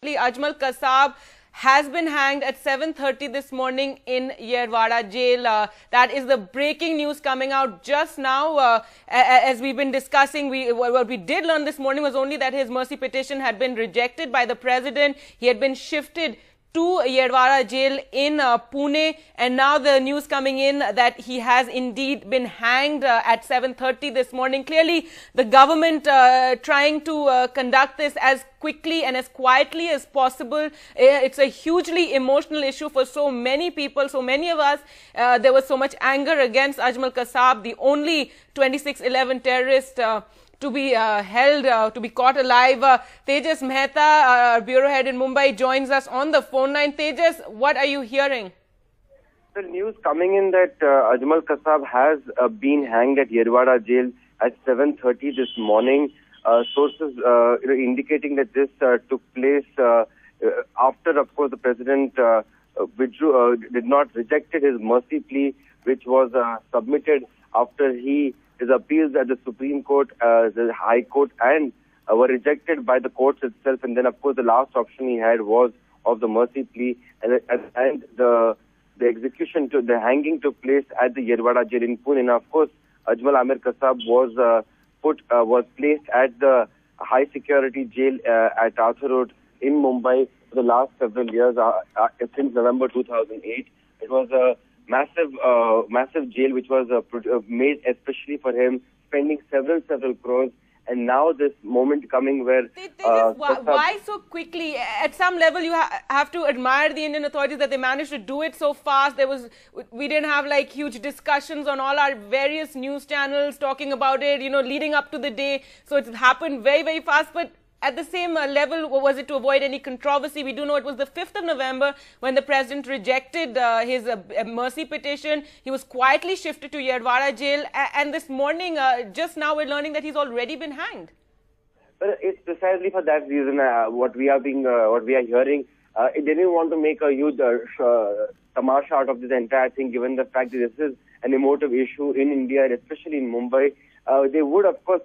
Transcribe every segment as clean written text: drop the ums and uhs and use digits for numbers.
Ajmal Kasab has been hanged at 7:30 this morning in Yerwada jail. That is the breaking news coming out just now. As we've been discussing, what we did learn this morning was only that his mercy petition had been rejected by the president. He had been shifted to Yerwada jail in Pune, and now the news coming in that he has indeed been hanged at 7:30 this morning. Clearly, the government trying to conduct this as quickly and as quietly as possible. It's a hugely emotional issue for so many people, so many of us. There was so much anger against Ajmal Kasab, the only 26/11 terrorist to be held, to be caught alive. Tejas Mehta, bureau head in Mumbai, joins us on the phone line. Tejas, what are you hearing? The news coming in that Ajmal Kasab has been hanged at Yerwada jail at 7:30 this morning. Sources indicating that this took place after, of course, the president did not rejected his mercy plea, which was submitted after his appeals at the Supreme Court, the High Court, and were rejected by the courts itself. And then, of course, the last option he had was of the mercy plea, and the execution, the hanging took place at the Yerwada jail in Pune. Now, of course, Ajmal Amir Kasab was placed at the high security jail at Arthur Road in Mumbai for the last several years, since November 2008. It was a massive jail which was made especially for him, spending several crores. And now this moment coming where... why so quickly? At some level, you have to admire the Indian authorities that they managed to do it so fast. We didn't have like huge discussions on all our various news channels talking about it, leading up to the day. So it happened very, very fast. But at the same level, was it to avoid any controversy? We do know it was the 5th of November when the president rejected his mercy petition. He was quietly shifted to Yerwada jail. And this morning, just now, we're learning that he's already been hanged. Well, it's precisely for that reason what we are hearing. They didn't want to make a huge tamasha out of this entire thing, given the fact that this is an emotive issue in India, and especially in Mumbai.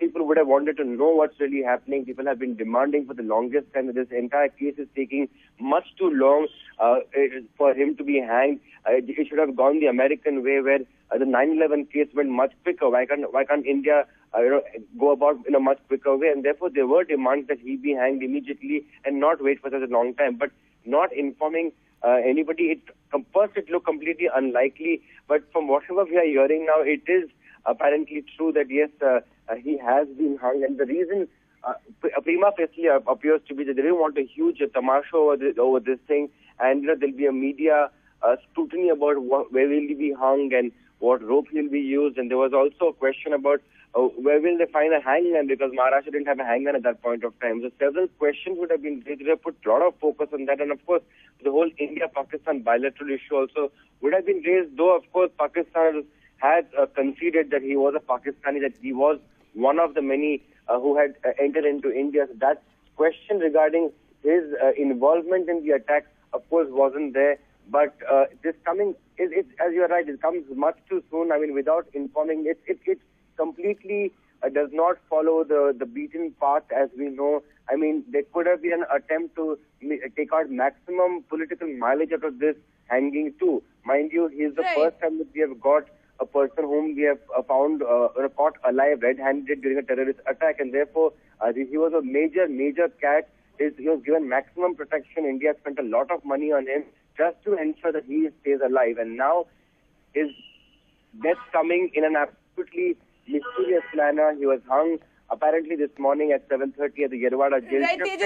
People would have wanted to know what's really happening. People have been demanding for the longest time that this entire case is taking much too long for him to be hanged. It should have gone the American way, where the 9/11 case went much quicker. Why can't India go about in a much quicker way? And therefore, there were demands that he be hanged immediately and not wait for such a long time. But not informing anybody, first it looked completely unlikely. But from whatever we are hearing now, it is apparently true that yes, he has been hung, and the reason prima facie appears to be that they didn't want a huge tamasha over this thing, and there'll be a media scrutiny about where will he be hung and what rope he'll be used. And there was also a question about where will they find a hangman, because Maharashtra didn't have a hangman at that point of time. So several questions would have been raised. They have put a lot of focus on that, and of course the whole India-Pakistan bilateral issue also would have been raised, though of course Pakistan had conceded that he was a Pakistani, that he was one of the many who had entered into India. So that question regarding his involvement in the attack, of course, wasn't there. But this coming, it's as you're right, it comes much too soon. I mean, without informing, it completely does not follow the beaten path, as we know. I mean, there could have been an attempt to take out maximum political mileage out of this hanging too. Mind you, he is the first time that we have got a person whom we have found caught alive red-handed during a terrorist attack, and therefore he was a major catch. He was given maximum protection. India spent a lot of money on him just to ensure that he stays alive, and now his death coming in an absolutely mysterious manner. He was hung apparently this morning at 7:30 at the Yerwada jail. Right,